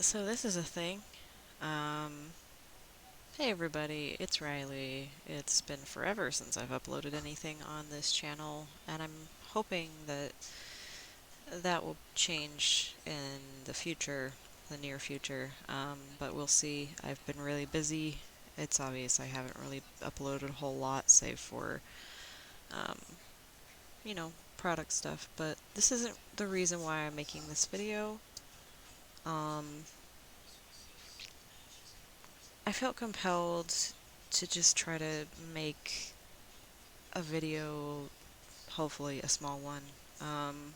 So this is a thing. Um, hey everybody, it's Riley. It's been forever since I've uploaded anything on this channel, and I'm hoping that that will change in the future, the near future. But we'll see. I've been really busy. It's obvious I haven't really uploaded a whole lot, save for, um, product stuff. But this isn't the reason why I'm making this video. Um, I felt compelled to just try to make a video, hopefully a small one, um,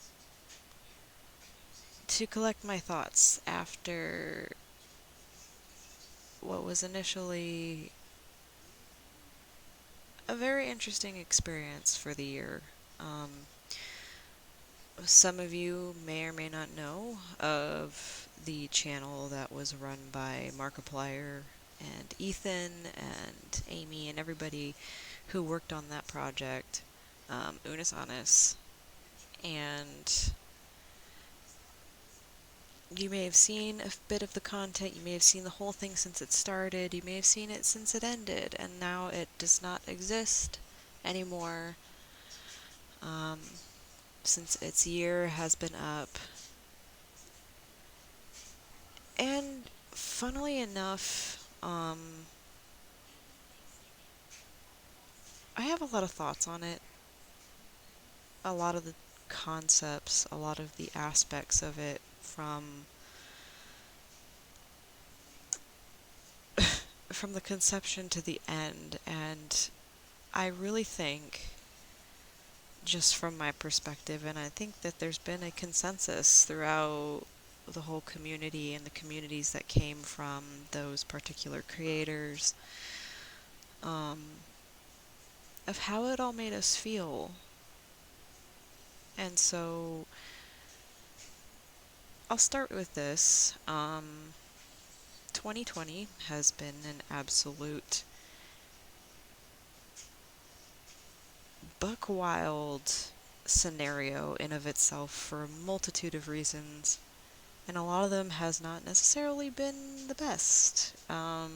to collect my thoughts after what was initially a very interesting experience for the year. Um, some of you may or may not know of the channel that was run by Markiplier and Ethan and Amy and everybody who worked on that project, Unus Annus. And you may have seen a bit of the content, you may have seen the whole thing since it started, you may have seen it since it ended, and now it does not exist anymore, um, since its year has been up. And funnily enough, I have a lot of thoughts on it, a lot of the concepts, a lot of the aspects of it from the conception to the end, and I really think, just from my perspective, and I think that there's been a consensus throughout the whole community and the communities that came from those particular creators, um, of how it all made us feel. And so I'll start with this. 2020 has been an absolute buck wild scenario in of itself for a multitude of reasons, and a lot of them has not necessarily been the best. A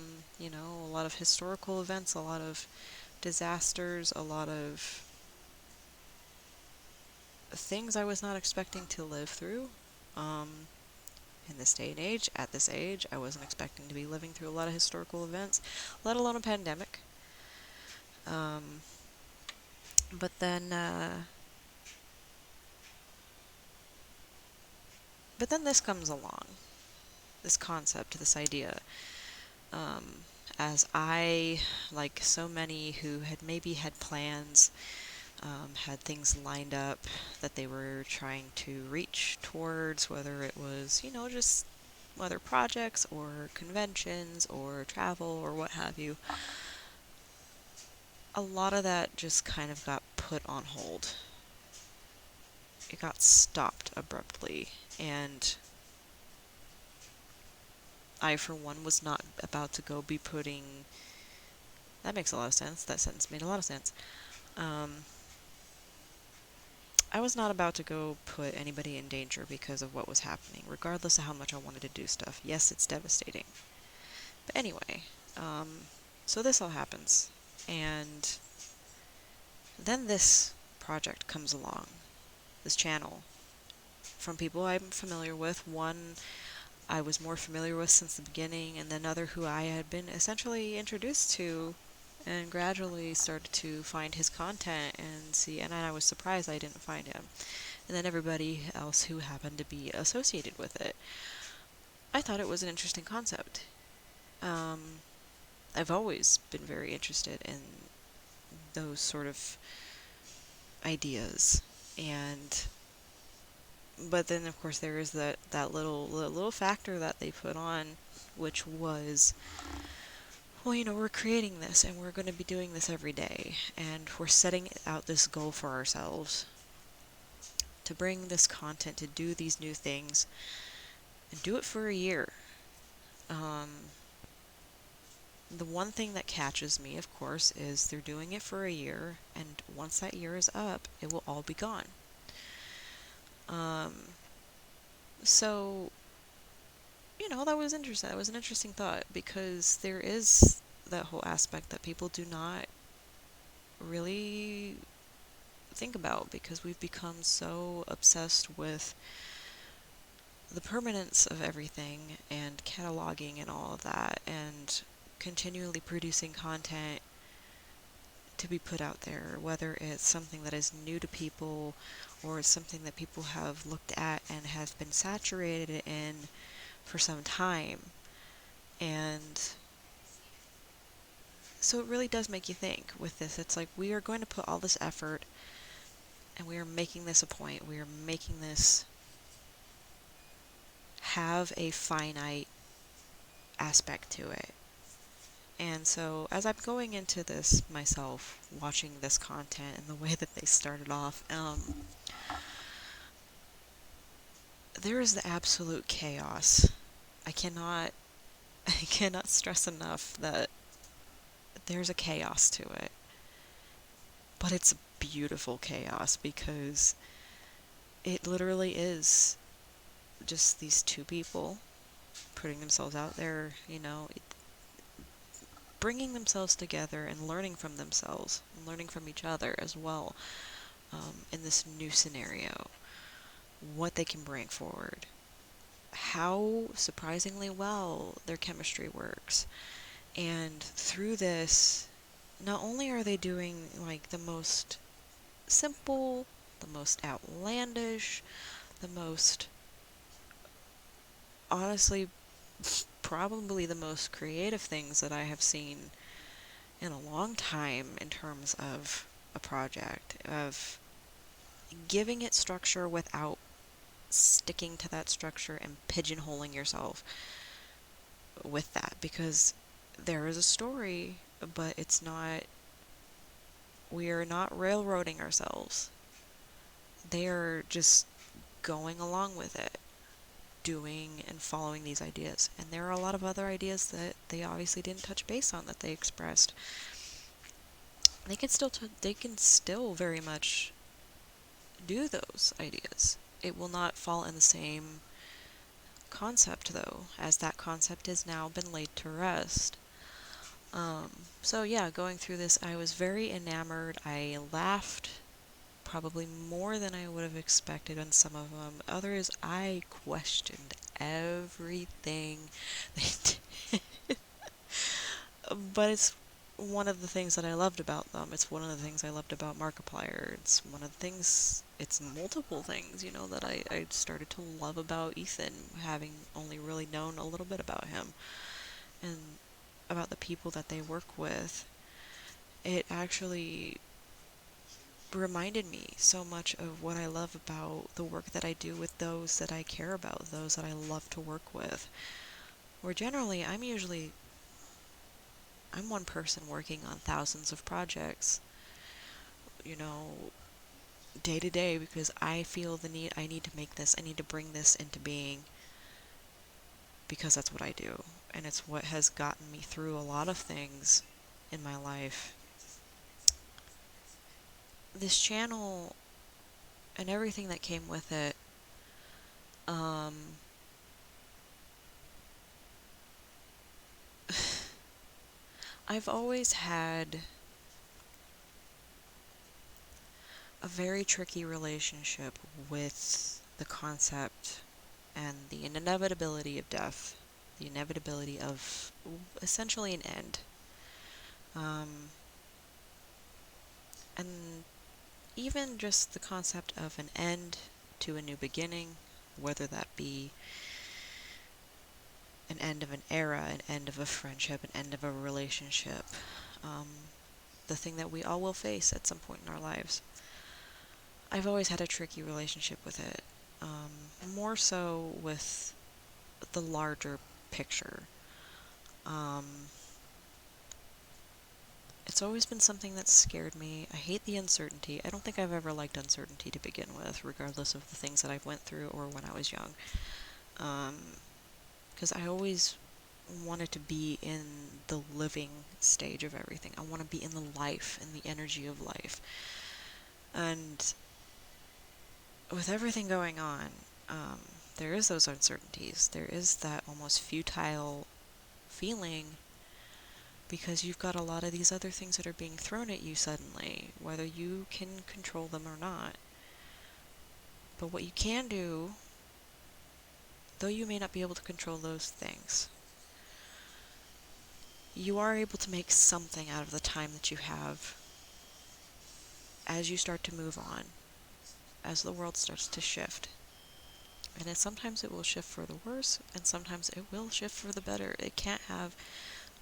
lot of historical events, a lot of disasters, a lot of things I was not expecting to live through. Um, in this day and age, at this age, I wasn't expecting to be living through a lot of historical events, let alone a pandemic. Um, but then, this comes along, this concept, this idea. Um, as I, like so many who had maybe had plans, had things lined up that they were trying to reach towards, whether it was, just whether projects or conventions or travel or what have you, a lot of that just kind of got put on hold. It got stopped abruptly, and I, for one, was not about to go be putting. That makes a lot of sense. That sentence made a lot of sense. Um, I was not about to go put anybody in danger because of what was happening, regardless of how much I wanted to do stuff. Yes, it's devastating. But anyway, so this all happens. And then this project comes along, this channel, from people I'm familiar with. One I was more familiar with since the beginning, and then another who I had been essentially introduced to and gradually started to find his content and see, and I was surprised I didn't find him. And then everybody else who happened to be associated with it. I thought it was an interesting concept. Um, I've always been very interested in those sort of ideas, and but then of course there is that little factor that they put on, which was, well, we're creating this and we're going to be doing this every day, and we're setting out this goal for ourselves to bring this content, to do these new things, and do it for a year. Um, the one thing that catches me, of course, is they're doing it for a year, and once that year is up, it will all be gone. Um, so that was interesting. That was an interesting thought because there is that whole aspect that people do not really think about because we've become so obsessed with the permanence of everything and cataloging and all of that and continually producing content to be put out there, whether it's something that is new to people or it's something that people have looked at and have been saturated in for some time. And so it really does make you think with this. It's like we are going to put all this effort and we are making this a point. We are making this have a finite aspect to it. And so as I'm going into this myself, watching this content and the way that they started off, there is the absolute chaos. I cannot I cannot stress enough that there's a chaos to it. But it's a beautiful chaos because it literally is just these two people putting themselves out there, bringing themselves together and learning from themselves and learning from each other as well, in this new scenario, what they can bring forward, how surprisingly well their chemistry works. And through this, not only are they doing like the most simple, the most outlandish, the most, honestly, probably the most creative things that I have seen in a long time in terms of a project, of giving it structure without sticking to that structure and pigeonholing yourself with that, because there is a story, but we are not railroading ourselves. They are just going along with it, doing and following these ideas. And there are a lot of other ideas that they obviously didn't touch base on that they expressed. They can still very much do those ideas. It will not fall in the same concept though, as that concept has now been laid to rest. So yeah, going through this, I was very enamored. I laughed probably more than I would have expected on some of them. Others, I questioned everything they did. But it's one of the things that I loved about them. It's one of the things I loved about Markiplier. It's one of the things, it's multiple things, that I started to love about Ethan, having only really known a little bit about him and about the people that they work with. It actually reminded me so much of what I love about the work that I do with those that I care about, those that I love to work with. Where generally, I'm one person working on thousands of projects, you know, day to day, because I feel the need, I need to make this, I need to bring this into being, because that's what I do. And it's what has gotten me through a lot of things in my life. This channel and everything that came with it, I've always had a very tricky relationship with the concept and the inevitability of death, the inevitability of essentially an end. And even just the concept of an end to a new beginning, whether that be an end of an era, an end of a friendship, an end of a relationship, the thing that we all will face at some point in our lives. I've always had a tricky relationship with it, more so with the larger picture. It's always been something that scared me. I hate the uncertainty. I don't think I've ever liked uncertainty to begin with, regardless of the things that I went through or when I was young. Because I always wanted to be in the living stage of everything. I want to be in the life and the energy of life. And with everything going on, there is those uncertainties. There is that almost futile feeling because you've got a lot of these other things that are being thrown at you suddenly, whether you can control them or not. But what you can do, though you may not be able to control those things, you are able to make something out of the time that you have as you start to move on, as the world starts to shift. And sometimes it will shift for the worse, and sometimes it will shift for the better. It can't have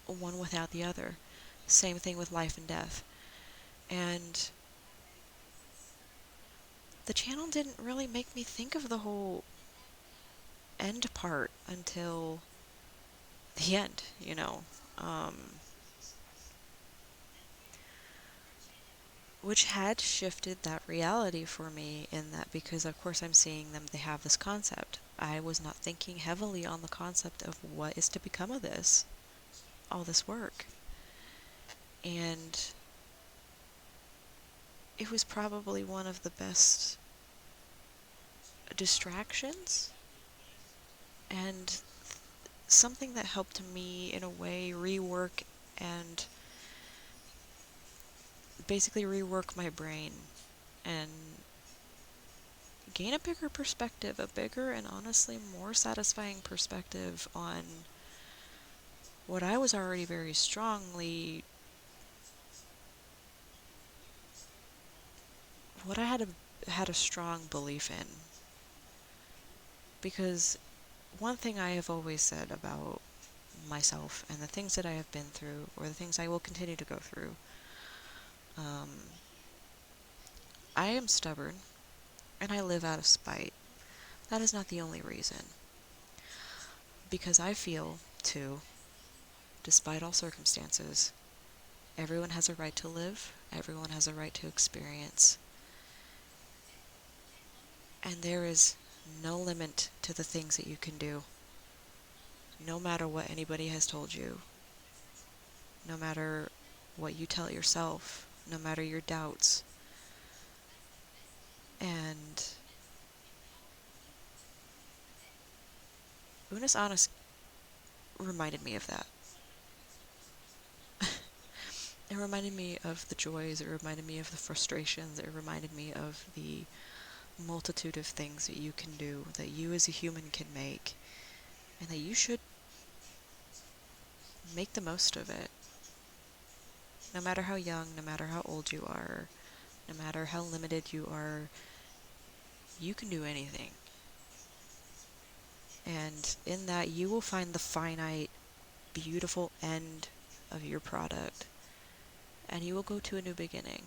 one without the other. Same thing with life and death. And the channel didn't really make me think of the whole end part until the end, you know. Which had shifted that reality for me in that, because of course I'm seeing them, they have this concept. I was not thinking heavily on the concept of what is to become of this, all this work. And it was probably one of the best distractions and something that helped me in a way rework and basically rework my brain and gain a bigger perspective, a bigger and honestly more satisfying perspective on what I was already very strongly, what I had a strong belief in. Because one thing I have always said about myself and the things that I have been through, or the things I will continue to go through, I am stubborn and I live out of spite. That is not the only reason. Because I feel, too, despite all circumstances, everyone has a right to live, everyone has a right to experience, and there is no limit to the things that you can do, no matter what anybody has told you, no matter what you tell yourself, no matter your doubts. And Unus Annus reminded me of that. It reminded me of the joys, it reminded me of the frustrations, it reminded me of the multitude of things that you can do, that you as a human can make, and that you should make the most of it. No matter how young, no matter how old you are, no matter how limited you are, you can do anything. And in that, you will find the finite, beautiful end of your product, and you will go to a new beginning.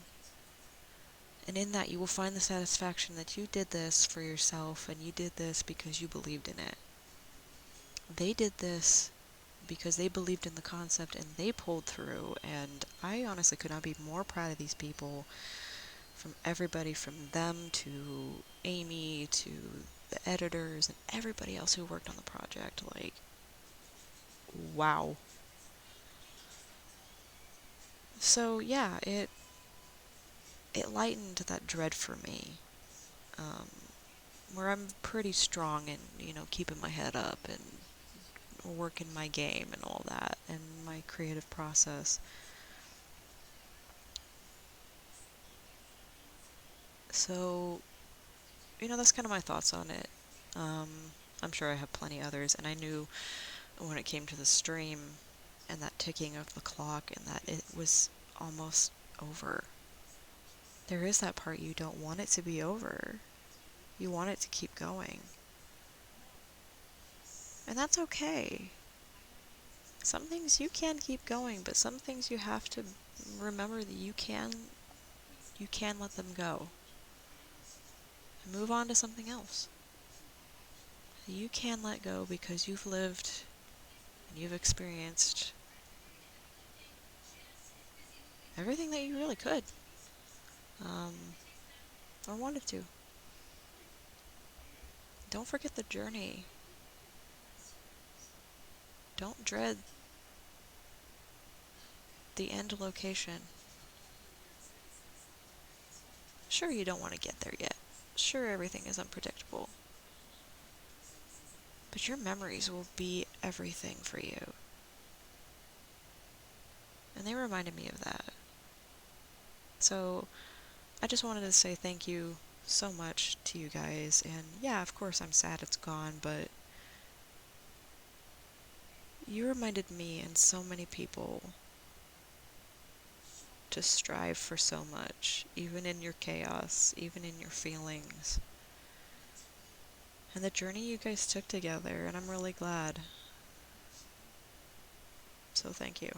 And in that, you will find the satisfaction that you did this for yourself, and you did this because you believed in it. They did this because they believed in the concept and they pulled through, and I honestly could not be more proud of these people, from everybody from them to Amy to the editors and everybody else who worked on the project. Like, wow. So yeah, it lightened that dread for me, where I'm pretty strong in, keeping my head up and working my game and all that, and my creative process. So, that's kind of my thoughts on it. I'm sure I have plenty others, and I knew when it came to the stream and that ticking of the clock and that it was almost over. There is that part you don't want it to be over. You want it to keep going. And that's okay. Some things you can keep going, but some things you have to remember that you can let them go. And move on to something else. You can let go because you've lived and you've experienced everything that you really could. Or wanted to. Don't forget the journey. Don't dread the end location. Sure, you don't want to get there yet. Sure, everything is unpredictable. But your memories will be everything for you. And they reminded me of that. So I just wanted to say thank you so much to you guys. And yeah, of course I'm sad it's gone, but you reminded me and so many people to strive for so much, even in your chaos, even in your feelings. And the journey you guys took together, and I'm really glad. So thank you.